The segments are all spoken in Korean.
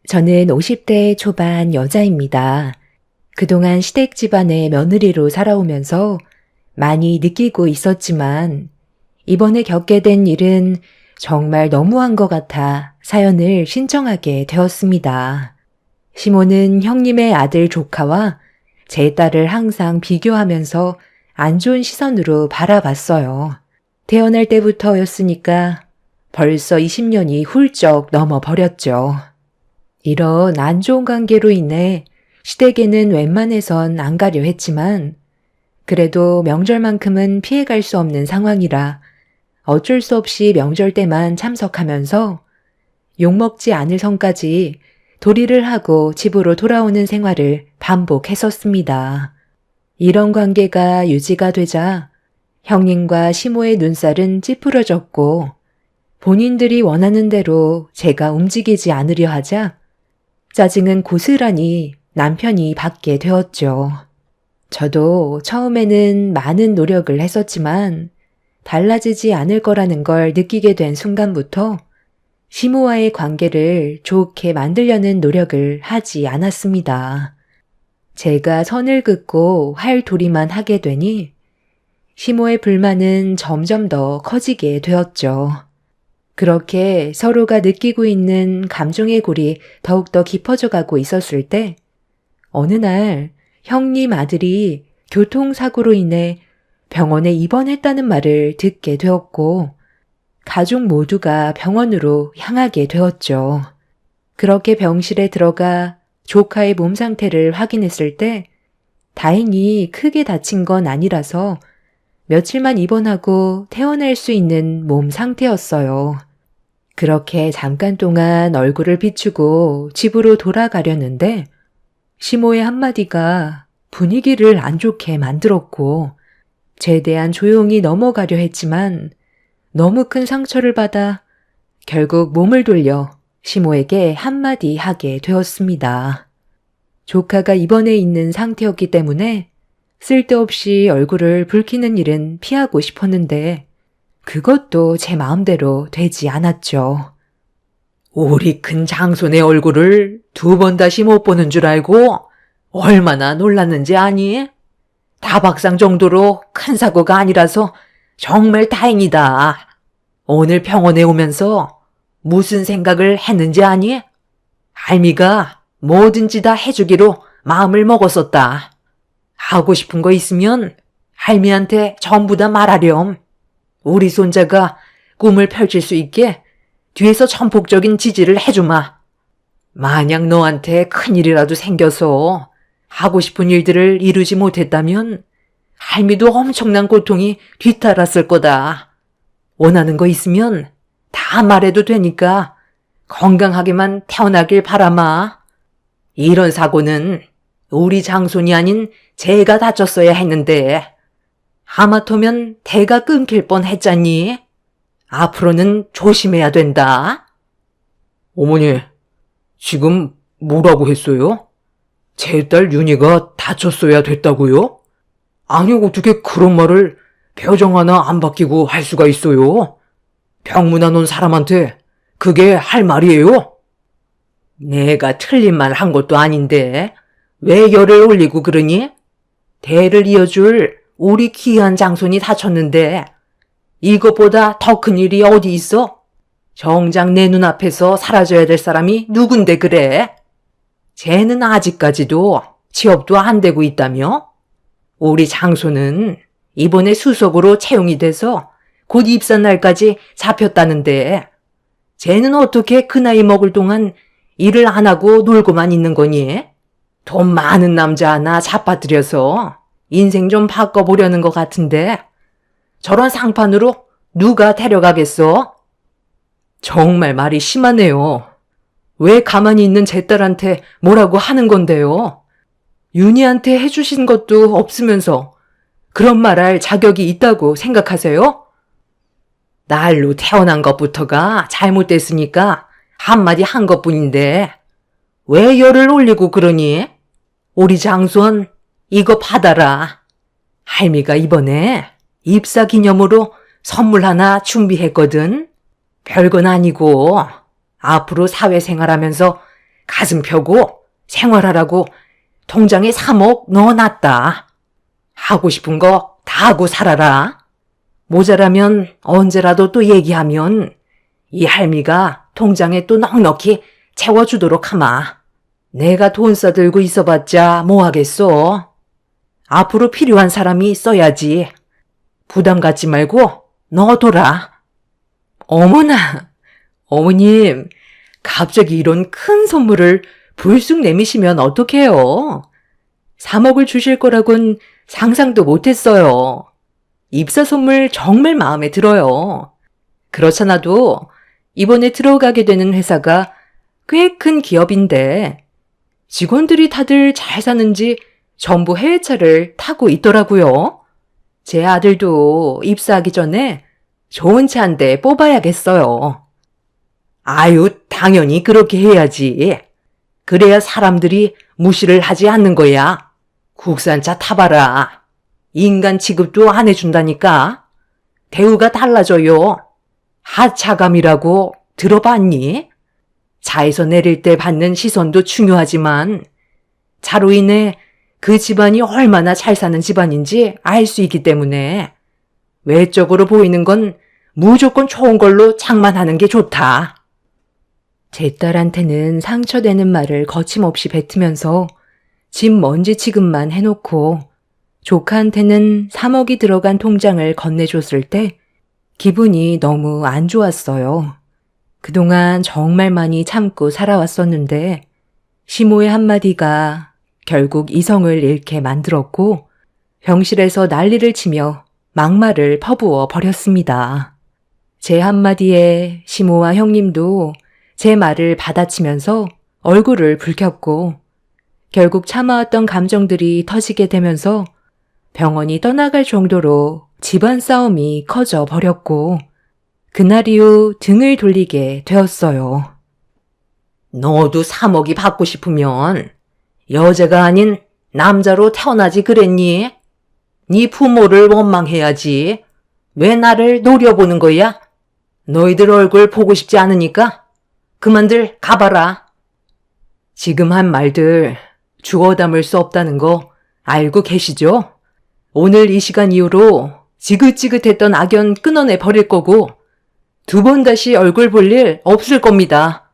저는 50대 초반 여자입니다. 그동안 시댁 집안의 며느리로 살아오면서 많이 느끼고 있었지만 이번에 겪게 된 일은 정말 너무한 것 같아 사연을 신청하게 되었습니다. 시모는 형님의 아들 조카와 제 딸을 항상 비교하면서 안 좋은 시선으로 바라봤어요. 태어날 때부터였으니까 벌써 20년이 훌쩍 넘어버렸죠. 이런 안 좋은 관계로 인해 시댁에는 웬만해선 안 가려 했지만 그래도 명절만큼은 피해갈 수 없는 상황이라 어쩔 수 없이 명절 때만 참석하면서 욕먹지 않을 선까지 도리를 하고 집으로 돌아오는 생활을 반복했었습니다. 이런 관계가 유지가 되자 형님과 시모의 눈살은 찌푸려졌고 본인들이 원하는 대로 제가 움직이지 않으려 하자 짜증은 고스란히 남편이 받게 되었죠. 저도 처음에는 많은 노력을 했었지만 달라지지 않을 거라는 걸 느끼게 된 순간부터 시모와의 관계를 좋게 만들려는 노력을 하지 않았습니다. 제가 선을 긋고 할 도리만 하게 되니 시모의 불만은 점점 더 커지게 되었죠. 그렇게 서로가 느끼고 있는 감정의 골이 더욱더 깊어져 가고 있었을 때 어느 날 형님 아들이 교통사고로 인해 병원에 입원했다는 말을 듣게 되었고 가족 모두가 병원으로 향하게 되었죠. 그렇게 병실에 들어가 조카의 몸 상태를 확인했을 때 다행히 크게 다친 건 아니라서 며칠만 입원하고 퇴원할 수 있는 몸 상태였어요. 그렇게 잠깐 동안 얼굴을 비추고 집으로 돌아가려는데 시모의 한마디가 분위기를 안 좋게 만들었고 최대한 조용히 넘어가려 했지만 너무 큰 상처를 받아 결국 몸을 돌려 시모에게 한마디 하게 되었습니다. 조카가 입원해 있는 상태였기 때문에 쓸데없이 얼굴을 붉히는 일은 피하고 싶었는데 그것도 제 마음대로 되지 않았죠. 우리 큰 장손의 얼굴을 2번 다시 못 보는 줄 알고 얼마나 놀랐는지 아니? 다박상 정도로 큰 사고가 아니라서 정말 다행이다. 오늘 병원에 오면서 무슨 생각을 했는지 아니? 할미가 뭐든지 다 해주기로 마음을 먹었었다. 하고 싶은 거 있으면 할미한테 전부 다 말하렴. 우리 손자가 꿈을 펼칠 수 있게 뒤에서 전폭적인 지지를 해주마. 만약 너한테 큰일이라도 생겨서 하고 싶은 일들을 이루지 못했다면 할미도 엄청난 고통이 뒤따랐을 거다. 원하는 거 있으면 다 말해도 되니까 건강하게만 태어나길 바라마. 이런 사고는 우리 장손이 아닌 제가 다쳤어야 했는데 하마터면 대가 끊길 뻔했잖니. 앞으로는 조심해야 된다. 어머니, 지금 뭐라고 했어요? 제 딸 윤희가 다쳤어야 됐다고요? 아니, 어떻게 그런 말을 표정 하나 안 바뀌고 할 수가 있어요? 병문안 온 사람한테 그게 할 말이에요? 내가 틀린 말 한 것도 아닌데 왜 열을 올리고 그러니? 대를 이어줄 우리 귀한 장손이 다쳤는데 이것보다 더 큰 일이 어디 있어? 정작 내 눈앞에서 사라져야 될 사람이 누군데 그래? 쟤는 아직까지도 취업도 안 되고 있다며? 우리 장손은 이번에 수석으로 채용이 돼서 곧 입사 날까지 잡혔다는데 쟤는 어떻게 그 나이 먹을 동안 일을 안 하고 놀고만 있는 거니? 돈 많은 남자 하나 잡아들여서 인생 좀 바꿔보려는 것 같은데 저런 상판으로 누가 데려가겠어? 정말 말이 심하네요. 왜 가만히 있는 제 딸한테 뭐라고 하는 건데요? 윤희한테 해주신 것도 없으면서 그런 말할 자격이 있다고 생각하세요? 날로 태어난 것부터가 잘못됐으니까 한마디 한 것뿐인데 왜 열을 올리고 그러니? 우리 장손 이거 받아라. 할미가 이번에 입사 기념으로 선물 하나 준비했거든. 별건 아니고 앞으로 사회생활하면서 가슴 펴고 생활하라고 통장에 3억 넣어놨다. 하고 싶은 거 다 하고 살아라. 모자라면 언제라도 또 얘기하면 이 할미가 통장에 또 넉넉히 채워주도록 하마. 내가 돈 써들고 있어봤자 뭐 하겠어. 앞으로 필요한 사람이 써야지. 부담 갖지 말고 넣어둬라. 어머나, 어머님, 갑자기 이런 큰 선물을 불쑥 내미시면 어떡해요? 3억을 주실 거라곤 상상도 못했어요. 입사 선물 정말 마음에 들어요. 그렇잖아도 이번에 들어가게 되는 회사가 꽤 큰 기업인데 직원들이 다들 잘 사는지 전부 해외차를 타고 있더라고요. 제 아들도 입사하기 전에 좋은 차 한 대 뽑아야겠어요. 아유, 당연히 그렇게 해야지. 그래야 사람들이 무시를 하지 않는 거야. 국산차 타봐라. 인간 취급도 안 해준다니까. 대우가 달라져요. 하차감이라고 들어봤니? 차에서 내릴 때 받는 시선도 중요하지만 차로 인해 그 집안이 얼마나 잘 사는 집안인지 알 수 있기 때문에 외적으로 보이는 건 무조건 좋은 걸로 장만하는 게 좋다. 제 딸한테는 상처되는 말을 거침없이 뱉으면서 집 먼지 취급만 해놓고 조카한테는 3억이 들어간 통장을 건네줬을 때 기분이 너무 안 좋았어요. 그동안 정말 많이 참고 살아왔었는데 시모의 한마디가 결국 이성을 잃게 만들었고 병실에서 난리를 치며 막말을 퍼부어 버렸습니다. 제 한마디에 시모와 형님도 제 말을 받아치면서 얼굴을 붉혔고 결국 참아왔던 감정들이 터지게 되면서 병원이 떠나갈 정도로 집안 싸움이 커져 버렸고 그날 이후 등을 돌리게 되었어요. 너도 3억이 받고 싶으면 여자가 아닌 남자로 태어나지 그랬니? 네 부모를 원망해야지. 왜 나를 노려보는 거야? 너희들 얼굴 보고 싶지 않으니까 그만들 가봐라. 지금 한 말들 주워 담을 수 없다는 거 알고 계시죠? 오늘 이 시간 이후로 지긋지긋했던 악연 끊어내 버릴 거고 2번 다시 얼굴 볼 일 없을 겁니다.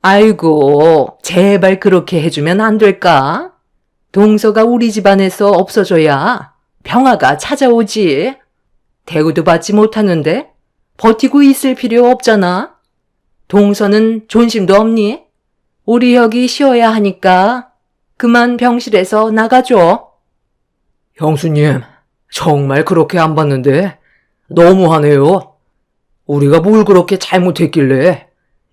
아이고, 제발 그렇게 해주면 안 될까? 동서가 우리 집안에서 없어져야 평화가 찾아오지. 대우도 받지 못하는데 버티고 있을 필요 없잖아. 동서는 존심도 없니? 우리 혁이 쉬어야 하니까 그만 병실에서 나가줘. 형수님, 정말 그렇게 안 봤는데 너무하네요. 우리가 뭘 그렇게 잘못했길래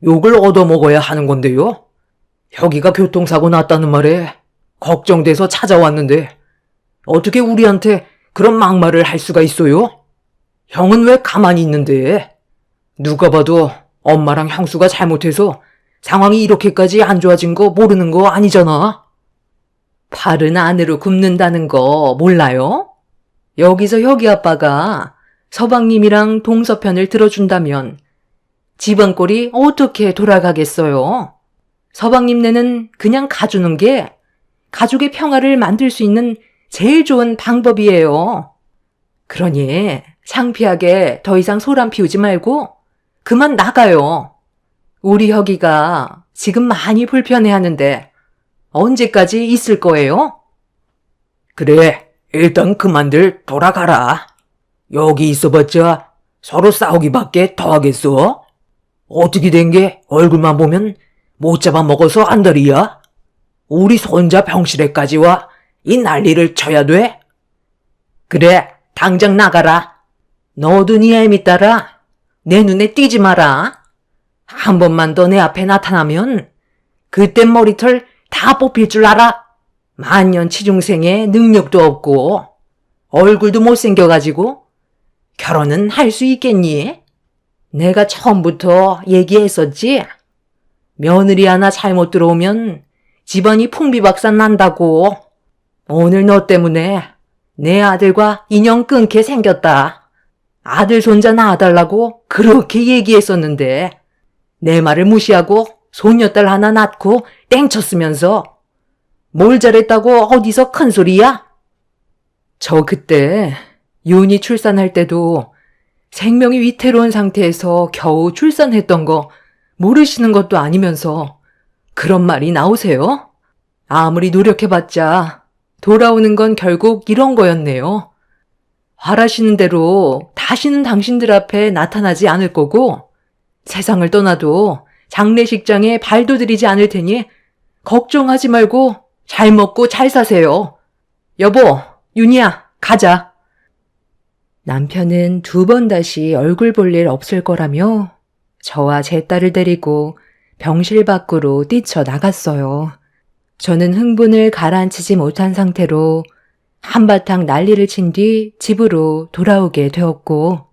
욕을 얻어먹어야 하는 건데요. 혁이가 교통사고 났다는 말에 걱정돼서 찾아왔는데 어떻게 우리한테 그런 막말을 할 수가 있어요? 형은 왜 가만히 있는데? 누가 봐도 엄마랑 형수가 잘못해서 상황이 이렇게까지 안 좋아진 거 모르는 거 아니잖아. 팔은 안으로 굽는다는 거 몰라요? 여기서 혁이 아빠가 서방님이랑 동서편을 들어준다면 집안 꼴이 어떻게 돌아가겠어요? 서방님네는 그냥 가주는 게 가족의 평화를 만들 수 있는 제일 좋은 방법이에요. 그러니 창피하게 더 이상 소란 피우지 말고 그만 나가요. 우리 혁이가 지금 많이 불편해하는데 언제까지 있을 거예요? 그래, 일단 그만들 돌아가라. 여기 있어봤자 서로 싸우기밖에 더 하겠어? 어떻게 된 게 얼굴만 보면 못 잡아먹어서 안달이야? 우리 손자 병실에까지 와 이 난리를 쳐야 돼? 그래, 당장 나가라. 너도 네 애미 따라 내 눈에 띄지 마라. 한 번만 더 내 앞에 나타나면 그땐 머리털 다 뽑힐 줄 알아. 만년치중생에 능력도 없고 얼굴도 못생겨가지고 결혼은 할 수 있겠니? 내가 처음부터 얘기했었지? 며느리 하나 잘못 들어오면 집안이 풍비박산 난다고. 오늘 너 때문에 내 아들과 인연 끊게 생겼다. 아들 손자 낳아달라고 그렇게 얘기했었는데 내 말을 무시하고 손녀딸 하나 낳고 땡쳤으면서 뭘 잘했다고 어디서 큰 소리야? 저 그때 윤희 출산할 때도 생명이 위태로운 상태에서 겨우 출산했던 거 모르시는 것도 아니면서 그런 말이 나오세요? 아무리 노력해봤자 돌아오는 건 결국 이런 거였네요. 바라시는 대로 다시는 당신들 앞에 나타나지 않을 거고 세상을 떠나도 장례식장에 발도 들이지 않을 테니 걱정하지 말고 잘 먹고 잘 사세요. 여보, 윤희야, 가자. 남편은 2번 다시 얼굴 볼 일 없을 거라며 저와 제 딸을 데리고 병실 밖으로 뛰쳐나갔어요. 저는 흥분을 가라앉히지 못한 상태로 한바탕 난리를 친 뒤 집으로 돌아오게 되었고,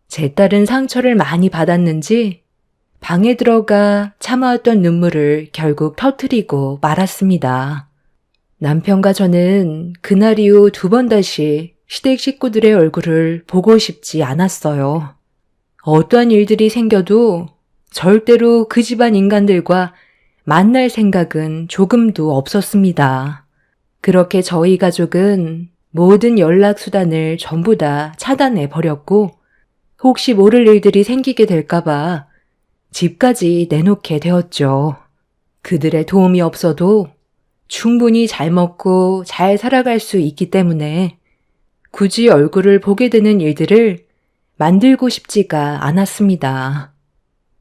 제 딸은 상처를 많이 받았는지 방에 들어가 참아왔던 눈물을 결국 터뜨리고 말았습니다. 남편과 저는 그날 이후 2번 다시 시댁 식구들의 얼굴을 보고 싶지 않았어요. 어떠한 일들이 생겨도 절대로 그 집안 인간들과 만날 생각은 조금도 없었습니다. 그렇게 저희 가족은 모든 연락수단을 전부 다 차단해 버렸고, 혹시 모를 일들이 생기게 될까봐 집까지 내놓게 되었죠. 그들의 도움이 없어도 충분히 잘 먹고 잘 살아갈 수 있기 때문에 굳이 얼굴을 보게 되는 일들을 만들고 싶지가 않았습니다.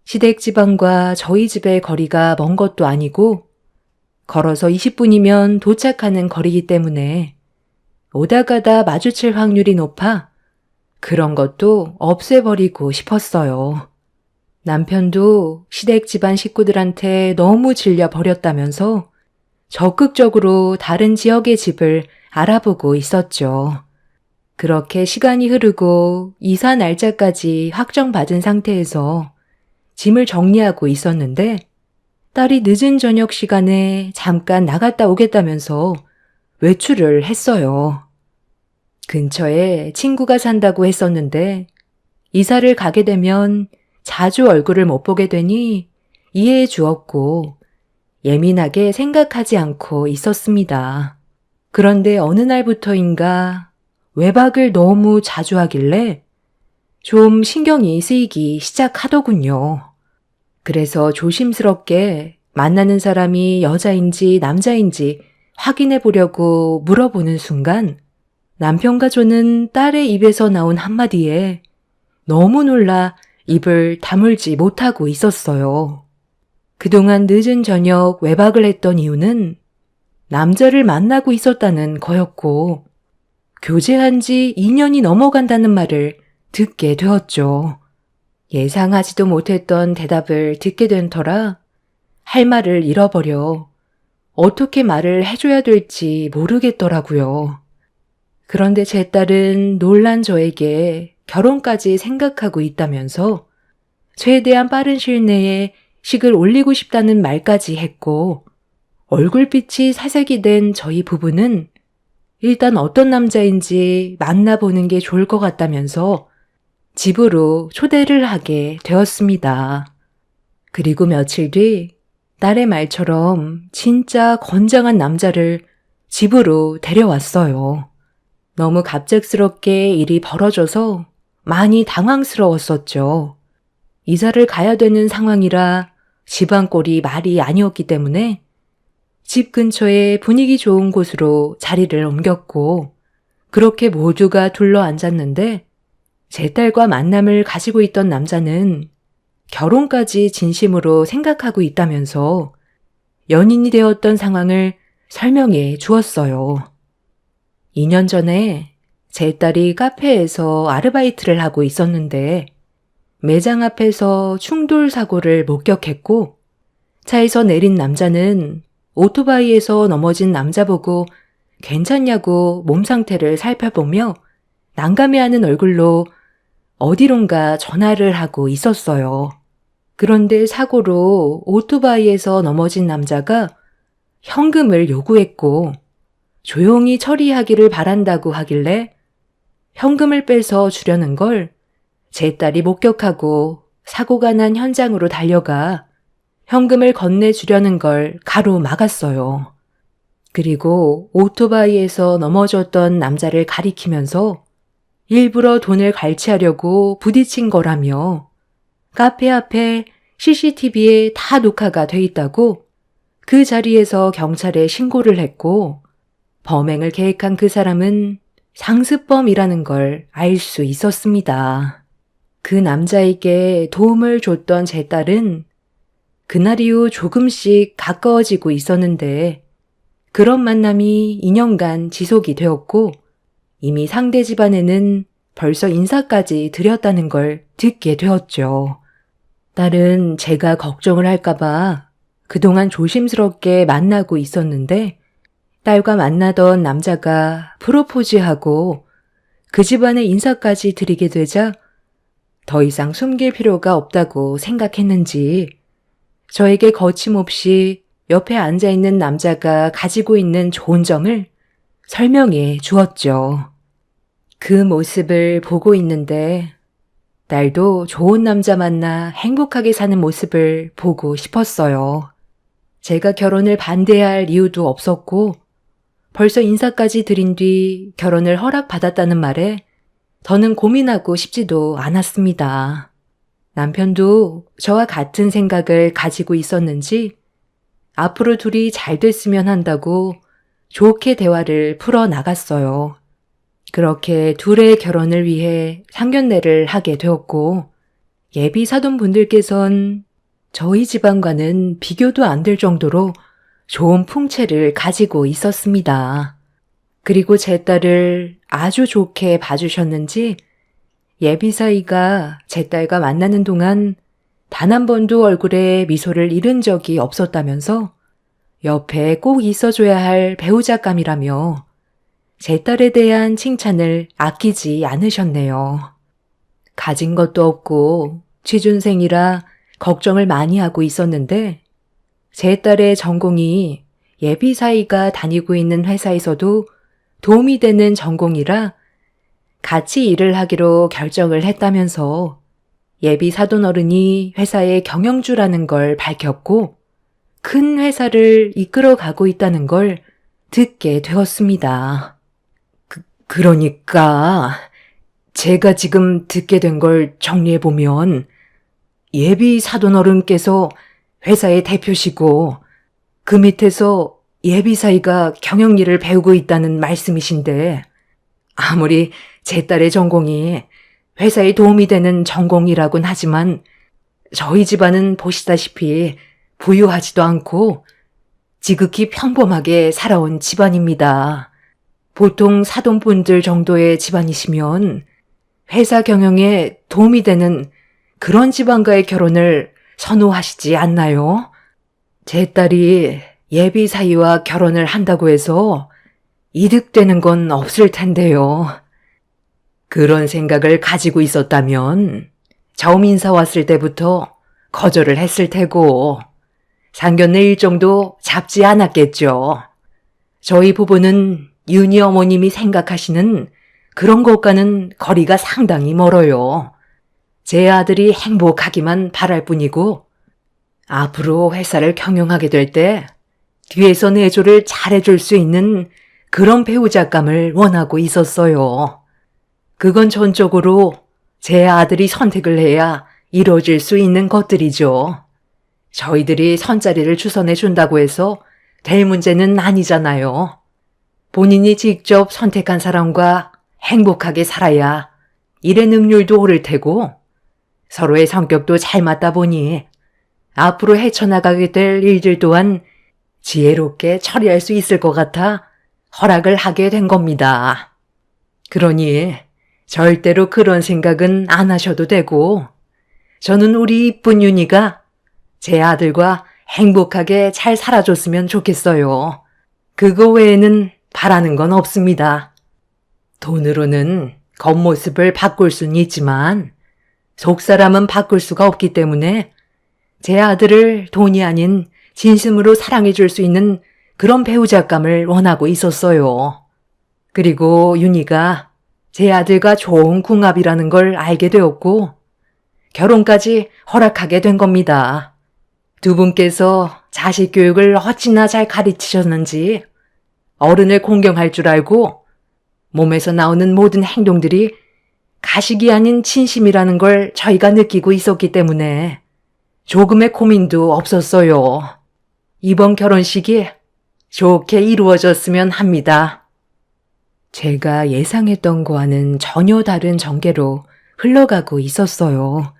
시댁 지방과 저희 집의 거리가 먼 것도 아니고 걸어서 20분이면 도착하는 거리이기 때문에 오다 가다 마주칠 확률이 높아 그런 것도 없애버리고 싶었어요. 남편도 시댁 집안 식구들한테 너무 질려버렸다면서 적극적으로 다른 지역의 집을 알아보고 있었죠. 그렇게 시간이 흐르고 이사 날짜까지 확정받은 상태에서 짐을 정리하고 있었는데 딸이 늦은 저녁 시간에 잠깐 나갔다 오겠다면서 외출을 했어요. 근처에 친구가 산다고 했었는데 이사를 가게 되면 자주 얼굴을 못 보게 되니 이해해 주었고 예민하게 생각하지 않고 있었습니다. 그런데 어느 날부터인가 외박을 너무 자주 하길래 좀 신경이 쓰이기 시작하더군요. 그래서 조심스럽게 만나는 사람이 여자인지 남자인지 확인해 보려고 물어보는 순간 남편과 저는 딸의 입에서 나온 한마디에 너무 놀라 입을 다물지 못하고 있었어요. 그동안 늦은 저녁 외박을 했던 이유는 남자를 만나고 있었다는 거였고 교제한 지 2년이 넘어간다는 말을 듣게 되었죠. 예상하지도 못했던 대답을 듣게 된 터라 할 말을 잃어버려 어떻게 말을 해줘야 될지 모르겠더라고요. 그런데 제 딸은 놀란 저에게 결혼까지 생각하고 있다면서 최대한 빠른 시일 내에 식을 올리고 싶다는 말까지 했고 얼굴빛이 사색이 된 저희 부부는 일단 어떤 남자인지 만나보는 게 좋을 것 같다면서 집으로 초대를 하게 되었습니다. 그리고 며칠 뒤 딸의 말처럼 진짜 건장한 남자를 집으로 데려왔어요. 너무 갑작스럽게 일이 벌어져서 많이 당황스러웠었죠. 이사를 가야 되는 상황이라 집안꼴이 말이 아니었기 때문에 집 근처에 분위기 좋은 곳으로 자리를 옮겼고 그렇게 모두가 둘러앉았는데 제 딸과 만남을 가지고 있던 남자는 결혼까지 진심으로 생각하고 있다면서 연인이 되었던 상황을 설명해 주었어요. 2년 전에 제 딸이 카페에서 아르바이트를 하고 있었는데 매장 앞에서 충돌 사고를 목격했고 차에서 내린 남자는 오토바이에서 넘어진 남자 보고 괜찮냐고 몸 상태를 살펴보며 난감해하는 얼굴로 어디론가 전화를 하고 있었어요. 그런데 사고로 오토바이에서 넘어진 남자가 현금을 요구했고 조용히 처리하기를 바란다고 하길래 현금을 빼서 주려는 걸 제 딸이 목격하고 사고가 난 현장으로 달려가 현금을 건네주려는 걸 가로막았어요. 그리고 오토바이에서 넘어졌던 남자를 가리키면서 일부러 돈을 갈취하려고 부딪힌 거라며 카페 앞에 CCTV에 다 녹화가 돼 있다고 그 자리에서 경찰에 신고를 했고 범행을 계획한 그 사람은 상습범이라는 걸 알 수 있었습니다. 그 남자에게 도움을 줬던 제 딸은 그날 이후 조금씩 가까워지고 있었는데 그런 만남이 2년간 지속이 되었고 이미 상대 집안에는 벌써 인사까지 드렸다는 걸 듣게 되었죠. 딸은 제가 걱정을 할까봐 그동안 조심스럽게 만나고 있었는데 딸과 만나던 남자가 프로포즈하고 그 집안의 인사까지 드리게 되자 더 이상 숨길 필요가 없다고 생각했는지 저에게 거침없이 옆에 앉아있는 남자가 가지고 있는 좋은 점을 설명해 주었죠. 그 모습을 보고 있는데 딸도 좋은 남자 만나 행복하게 사는 모습을 보고 싶었어요. 제가 결혼을 반대할 이유도 없었고 벌써 인사까지 드린 뒤 결혼을 허락받았다는 말에 더는 고민하고 싶지도 않았습니다. 남편도 저와 같은 생각을 가지고 있었는지 앞으로 둘이 잘 됐으면 한다고 좋게 대화를 풀어나갔어요. 그렇게 둘의 결혼을 위해 상견례를 하게 되었고 예비 사돈분들께선 저희 집안과는 비교도 안 될 정도로 좋은 풍채를 가지고 있었습니다. 그리고 제 딸을 아주 좋게 봐주셨는지 예비 사이가 제 딸과 만나는 동안 단 한 번도 얼굴에 미소를 잃은 적이 없었다면서 옆에 꼭 있어줘야 할 배우자감이라며 제 딸에 대한 칭찬을 아끼지 않으셨네요. 가진 것도 없고 취준생이라 걱정을 많이 하고 있었는데 제 딸의 전공이 예비 사이가 다니고 있는 회사에서도 도움이 되는 전공이라 같이 일을 하기로 결정을 했다면서 예비 사돈 어른이 회사의 경영주라는 걸 밝혔고 큰 회사를 이끌어가고 있다는 걸 듣게 되었습니다. 그러니까 제가 지금 듣게 된 걸 정리해보면 예비 사돈 어른께서 회사의 대표시고 그 밑에서 예비 사이가 경영일을 배우고 있다는 말씀이신데 아무리 제 딸의 전공이 회사에 도움이 되는 전공이라곤 하지만 저희 집안은 보시다시피 부유하지도 않고 지극히 평범하게 살아온 집안입니다. 보통 사돈분들 정도의 집안이시면 회사 경영에 도움이 되는 그런 집안과의 결혼을 선호하시지 않나요? 제 딸이 예비 사이와 결혼을 한다고 해서 이득되는 건 없을 텐데요. 그런 생각을 가지고 있었다면 처음 인사 왔을 때부터 거절을 했을 테고 상견례 일정도 잡지 않았겠죠. 저희 부부는 윤희 어머님이 생각하시는 그런 것과는 거리가 상당히 멀어요. 제 아들이 행복하기만 바랄 뿐이고 앞으로 회사를 경영하게 될 때 뒤에서 내조를 잘해줄 수 있는 그런 배우자감을 원하고 있었어요. 그건 전적으로 제 아들이 선택을 해야 이루어질 수 있는 것들이죠. 저희들이 선자리를 주선해 준다고 해서 될 문제는 아니잖아요. 본인이 직접 선택한 사람과 행복하게 살아야 일의 능률도 오를 테고 서로의 성격도 잘 맞다 보니 앞으로 헤쳐나가게 될 일들 또한 지혜롭게 처리할 수 있을 것 같아 허락을 하게 된 겁니다. 그러니 절대로 그런 생각은 안 하셔도 되고 저는 우리 이쁜 윤희가 제 아들과 행복하게 잘 살아줬으면 좋겠어요. 그거 외에는 바라는 건 없습니다. 돈으로는 겉모습을 바꿀 수는 있지만 속사람은 바꿀 수가 없기 때문에 제 아들을 돈이 아닌 진심으로 사랑해 줄 수 있는 그런 배우자감을 원하고 있었어요. 그리고 윤희가 제 아들과 좋은 궁합이라는 걸 알게 되었고 결혼까지 허락하게 된 겁니다. 두 분께서 자식 교육을 어찌나 잘 가르치셨는지 어른을 공경할 줄 알고 몸에서 나오는 모든 행동들이 가식이 아닌 진심이라는 걸 저희가 느끼고 있었기 때문에 조금의 고민도 없었어요. 이번 결혼식이 좋게 이루어졌으면 합니다. 제가 예상했던 거와는 전혀 다른 전개로 흘러가고 있었어요.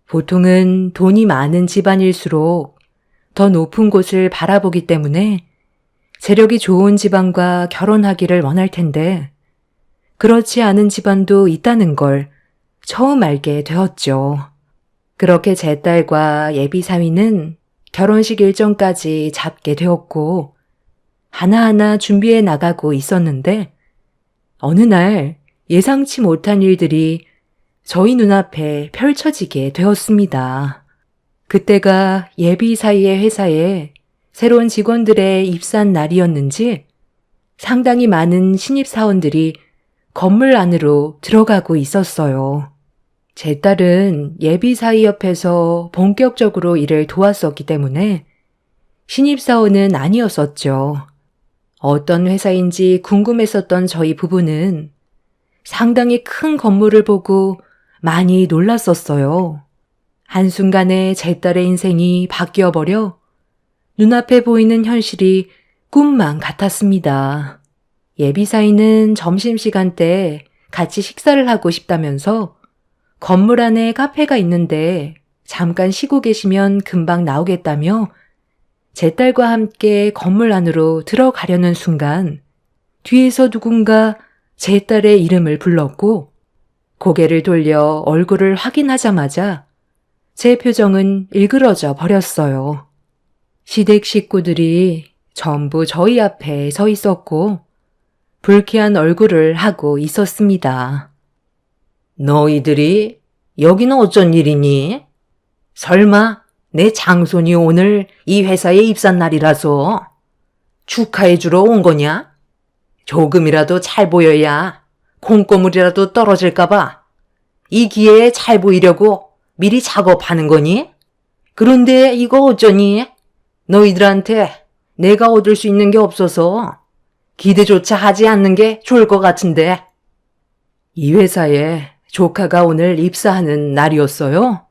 보통은 돈이 많은 집안일수록 더 높은 곳을 바라보기 때문에 세력이 좋은 집안과 결혼하기를 원할 텐데 그렇지 않은 집안도 있다는 걸 처음 알게 되었죠. 그렇게 제 딸과 예비 사위는 결혼식 일정까지 잡게 되었고 하나하나 준비해 나가고 있었는데 어느 날 예상치 못한 일들이 저희 눈앞에 펼쳐지게 되었습니다. 그때가 예비 사위의 회사에 새로운 직원들의 입사한 날이었는지 상당히 많은 신입사원들이 건물 안으로 들어가고 있었어요. 제 딸은 예비 사위 옆에서 본격적으로 일을 도왔었기 때문에 신입사원은 아니었었죠. 어떤 회사인지 궁금했었던 저희 부부는 상당히 큰 건물을 보고 많이 놀랐었어요. 한순간에 제 딸의 인생이 바뀌어버려 눈앞에 보이는 현실이 꿈만 같았습니다. 예비사위는 점심시간 때 같이 식사를 하고 싶다면서 건물 안에 카페가 있는데 잠깐 쉬고 계시면 금방 나오겠다며 제 딸과 함께 건물 안으로 들어가려는 순간 뒤에서 누군가 제 딸의 이름을 불렀고 고개를 돌려 얼굴을 확인하자마자 제 표정은 일그러져 버렸어요. 시댁 식구들이 전부 저희 앞에 서 있었고 불쾌한 얼굴을 하고 있었습니다. 너희들이 여기는 어쩐 일이니? 설마 내 장손이 오늘 이 회사에 입사한 날이라서 축하해 주러 온 거냐? 조금이라도 잘 보여야 콩고물이라도 떨어질까봐 이 기회에 잘 보이려고 미리 작업하는 거니? 그런데 이거 어쩌니? 너희들한테 내가 얻을 수 있는 게 없어서 기대조차 하지 않는 게 좋을 것 같은데. 이 회사에 조카가 오늘 입사하는 날이었어요.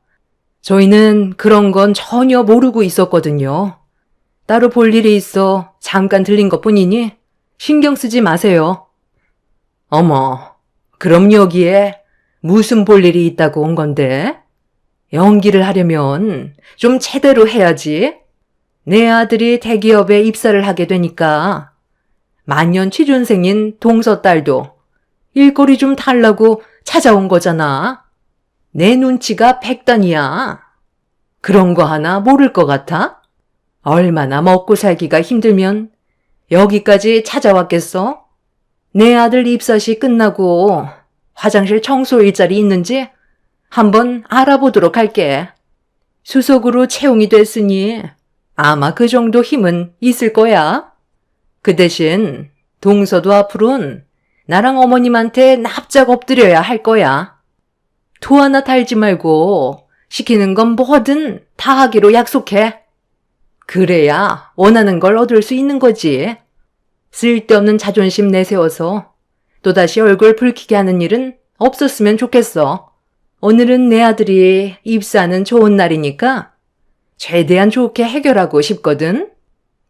저희는 그런 건 전혀 모르고 있었거든요. 따로 볼 일이 있어 잠깐 들린 것뿐이니 신경 쓰지 마세요. 어머, 그럼 여기에 무슨 볼 일이 있다고 온 건데? 연기를 하려면 좀 제대로 해야지. 내 아들이 대기업에 입사를 하게 되니까 만년 취준생인 동서 딸도 일거리 좀 달라고 찾아온 거잖아. 내 눈치가 백단이야. 그런 거 하나 모를 것 같아? 얼마나 먹고 살기가 힘들면 여기까지 찾아왔겠어? 내 아들 입사시 끝나고 화장실 청소 일자리 있는지 한번 알아보도록 할게. 수석으로 채용이 됐으니 아마 그 정도 힘은 있을 거야. 그 대신 동서도 앞으로는 나랑 어머님한테 납작 엎드려야 할 거야. 토 하나 달지 말고 시키는 건 뭐든 다 하기로 약속해. 그래야 원하는 걸 얻을 수 있는 거지. 쓸데없는 자존심 내세워서 또다시 얼굴 붉히게 하는 일은 없었으면 좋겠어. 오늘은 내 아들이 입사하는 좋은 날이니까 최대한 좋게 해결하고 싶거든.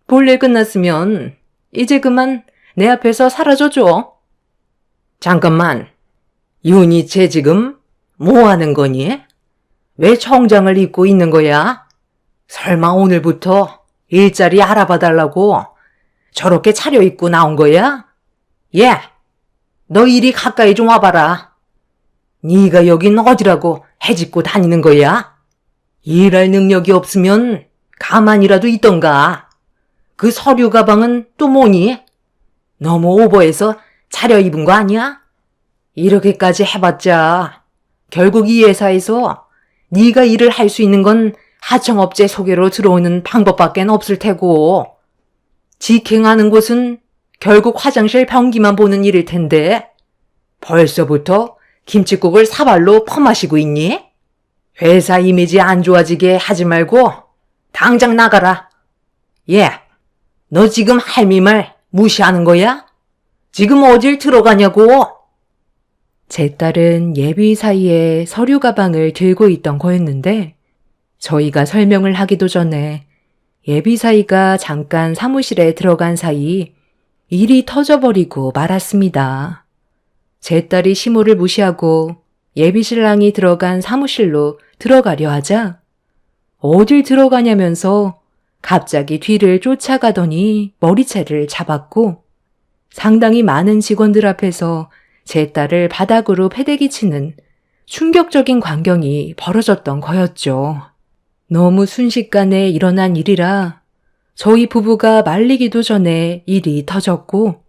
볼일 끝났으면 이제 그만 내 앞에서 사라져줘. 잠깐만, 윤희채 지금 뭐 하는 거니? 왜 청장을 입고 있는 거야? 설마 오늘부터 일자리 알아봐달라고 저렇게 차려입고 나온 거야? 예, 너 이리 가까이 좀 와봐라. 네가 여긴 어디라고 해집고 다니는 거야? 일할 능력이 없으면 가만히라도 있던가. 그 서류 가방은 또 뭐니? 너무 오버해서 차려입은 거 아니야? 이렇게까지 해봤자 결국 이 회사에서 네가 일을 할 수 있는 건 하청업체 소개로 들어오는 방법밖엔 없을 테고 직행하는 곳은 결국 화장실 변기만 보는 일일 텐데 벌써부터 김칫국을 사발로 퍼마시고 있니? 회사 이미지 안 좋아지게 하지 말고 당장 나가라. 예, 너 지금 할미 말 무시하는 거야? 지금 어딜 들어가냐고? 제 딸은 예비 사이에 서류 가방을 들고 있던 거였는데 저희가 설명을 하기도 전에 예비 사이가 잠깐 사무실에 들어간 사이 일이 터져버리고 말았습니다. 제 딸이 시모를 무시하고 예비 신랑이 들어간 사무실로 들어가려 하자 어딜 들어가냐면서 갑자기 뒤를 쫓아가더니 머리채를 잡았고 상당히 많은 직원들 앞에서 제 딸을 바닥으로 패대기 치는 충격적인 광경이 벌어졌던 거였죠. 너무 순식간에 일어난 일이라 저희 부부가 말리기도 전에 일이 터졌고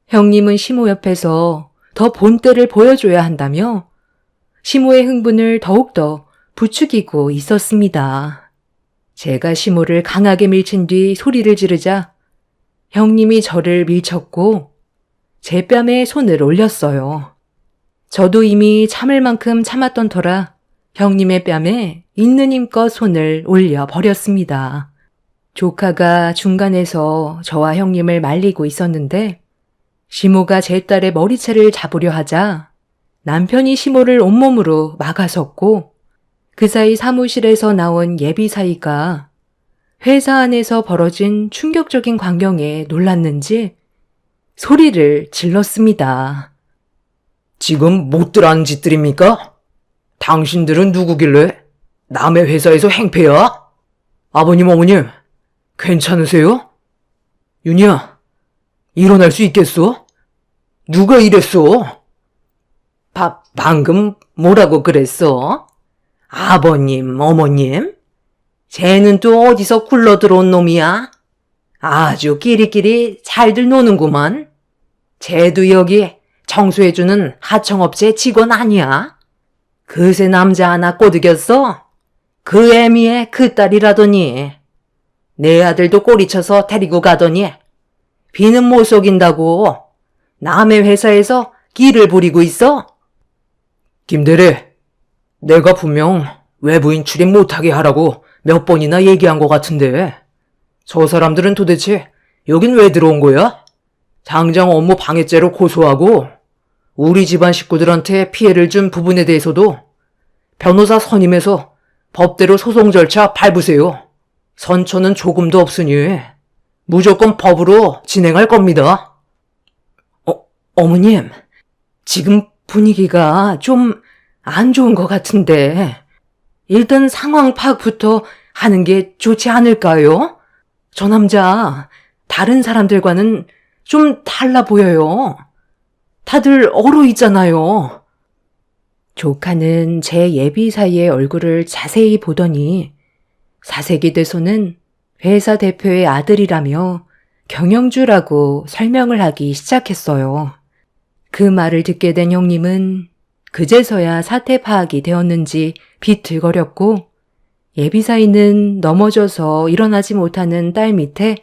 형님은 시모 옆에서 더 본때를 보여줘야 한다며 시모의 흥분을 더욱더 부추기고 있었습니다. 제가 시모를 강하게 밀친 뒤 소리를 지르자 형님이 저를 밀쳤고 제 뺨에 손을 올렸어요. 저도 이미 참을 만큼 참았던 터라 형님의 뺨에 있는 힘껏 손을 올려 버렸습니다. 조카가 중간에서 저와 형님을 말리고 있었는데 시모가 제 딸의 머리채를 잡으려 하자 남편이 시모를 온몸으로 막아섰고 그 사이 사무실에서 나온 예비 사이가 회사 안에서 벌어진 충격적인 광경에 놀랐는지 소리를 질렀습니다. 지금 못들 하는 짓들입니까? 당신들은 누구길래 남의 회사에서 행패야? 아버님, 어머님, 괜찮으세요? 윤희야, 일어날 수 있겠어? 누가 이랬어? 방금 뭐라고 그랬어? 아버님, 어머님? 쟤는 또 어디서 굴러 들어온 놈이야? 아주 끼리끼리 잘들 노는구만. 쟤도 여기 청소해주는 하청업체 직원 아니야? 그새 남자 하나 꼬드겼어? 그 애미의 그 딸이라더니. 내 아들도 꼬리쳐서 데리고 가더니 비는 못 속인다고 남의 회사에서 기를 부리고 있어? 김대리, 내가 분명 외부인 출입 못하게 하라고 몇 번이나 얘기한 것 같은데 저 사람들은 도대체 여긴 왜 들어온 거야? 당장 업무 방해죄로 고소하고 우리 집안 식구들한테 피해를 준 부분에 대해서도 변호사 선임해서 법대로 소송 절차 밟으세요. 선처는 조금도 없으니 무조건 법으로 진행할 겁니다. 어머님, 지금 분위기가 좀 안 좋은 것 같은데 일단 상황 파악부터 하는 게 좋지 않을까요? 저 남자 다른 사람들과는 좀 달라 보여요. 다들 얼어 있잖아요. 조카는 제 예비 사이의 얼굴을 자세히 보더니 사색이 돼서는 회사 대표의 아들이라며 경영주라고 설명을 하기 시작했어요. 그 말을 듣게 된 형님은 그제서야 사태 파악이 되었는지 비틀거렸고 예비사이는 넘어져서 일어나지 못하는 딸 밑에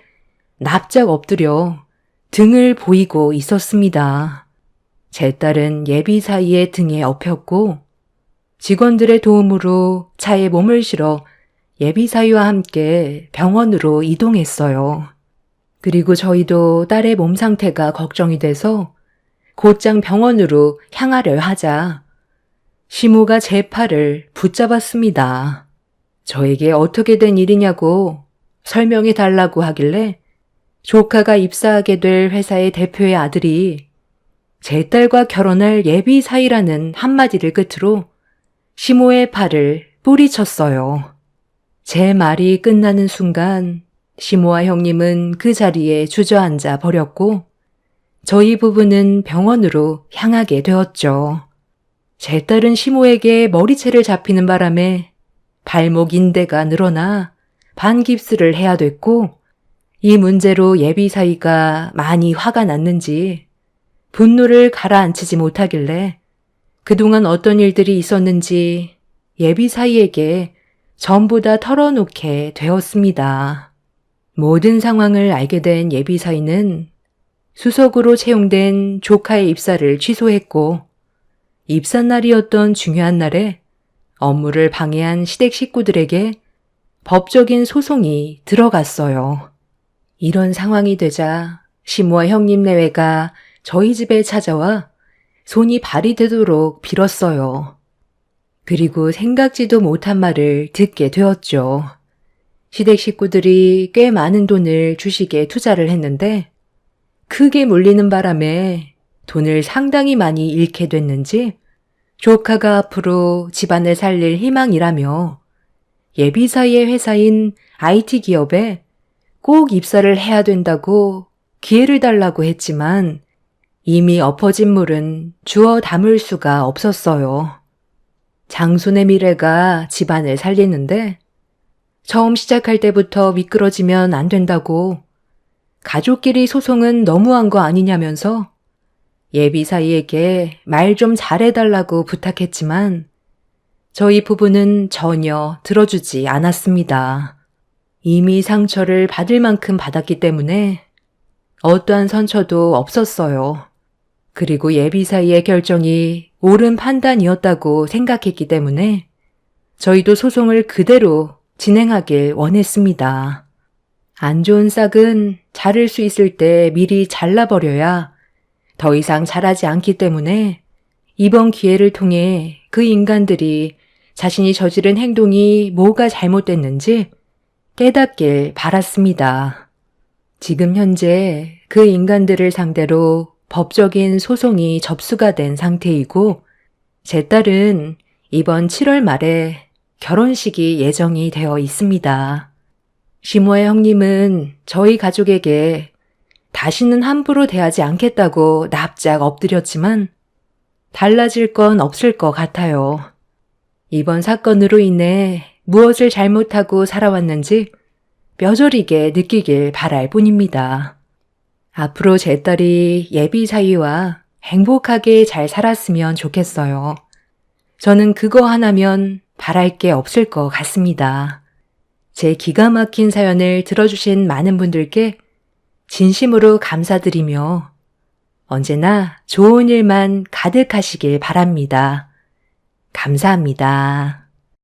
납작 엎드려 등을 보이고 있었습니다. 제 딸은 예비사이의 등에 엎였고 직원들의 도움으로 차에 몸을 실어 예비사이와 함께 병원으로 이동했어요. 그리고 저희도 딸의 몸 상태가 걱정이 돼서 곧장 병원으로 향하려 하자 시모가 제 팔을 붙잡았습니다. 저에게 어떻게 된 일이냐고 설명해 달라고 하길래 조카가 입사하게 될 회사의 대표의 아들이 제 딸과 결혼할 예비 사이라는 한마디를 끝으로 시모의 팔을 뿌리쳤어요. 제 말이 끝나는 순간 시모와 형님은 그 자리에 주저앉아 버렸고 저희 부부는 병원으로 향하게 되었죠. 제 딸은 시모에게 머리채를 잡히는 바람에 발목 인대가 늘어나 반깁스를 해야 됐고 이 문제로 예비 사이가 많이 화가 났는지 분노를 가라앉히지 못하길래 그동안 어떤 일들이 있었는지 예비 사이에게 전부 다 털어놓게 되었습니다. 모든 상황을 알게 된 예비 사이는 수석으로 채용된 조카의 입사를 취소했고 입사 날이었던 중요한 날에 업무를 방해한 시댁 식구들에게 법적인 소송이 들어갔어요. 이런 상황이 되자 시모와 형님 내외가 저희 집에 찾아와 손이 발이 되도록 빌었어요. 그리고 생각지도 못한 말을 듣게 되었죠. 시댁 식구들이 꽤 많은 돈을 주식에 투자를 했는데 크게 물리는 바람에 돈을 상당히 많이 잃게 됐는지 조카가 앞으로 집안을 살릴 희망이라며 예비사이의 회사인 IT 기업에 꼭 입사를 해야 된다고 기회를 달라고 했지만 이미 엎어진 물은 주워 담을 수가 없었어요. 장손의 미래가 집안을 살리는데 처음 시작할 때부터 미끄러지면 안 된다고 가족끼리 소송은 너무한 거 아니냐면서 예비사이에게 말 좀 잘해달라고 부탁했지만 저희 부부는 전혀 들어주지 않았습니다. 이미 상처를 받을 만큼 받았기 때문에 어떠한 선처도 없었어요. 그리고 예비사이의 결정이 옳은 판단이었다고 생각했기 때문에 저희도 소송을 그대로 진행하길 원했습니다. 안 좋은 싹은 자를 수 있을 때 미리 잘라버려야 더 이상 자라지 않기 때문에 이번 기회를 통해 그 인간들이 자신이 저지른 행동이 뭐가 잘못됐는지 깨닫길 바랐습니다. 지금 현재 그 인간들을 상대로 법적인 소송이 접수가 된 상태이고 제 딸은 이번 7월 말에 결혼식이 예정이 되어 있습니다. 시모의 형님은 저희 가족에게 다시는 함부로 대하지 않겠다고 납작 엎드렸지만 달라질 건 없을 것 같아요. 이번 사건으로 인해 무엇을 잘못하고 살아왔는지 뼈저리게 느끼길 바랄 뿐입니다. 앞으로 제 딸이 예비 사위와 행복하게 잘 살았으면 좋겠어요. 저는 그거 하나면 바랄 게 없을 것 같습니다. 제 기가 막힌 사연을 들어주신 많은 분들께 진심으로 감사드리며 언제나 좋은 일만 가득하시길 바랍니다. 감사합니다.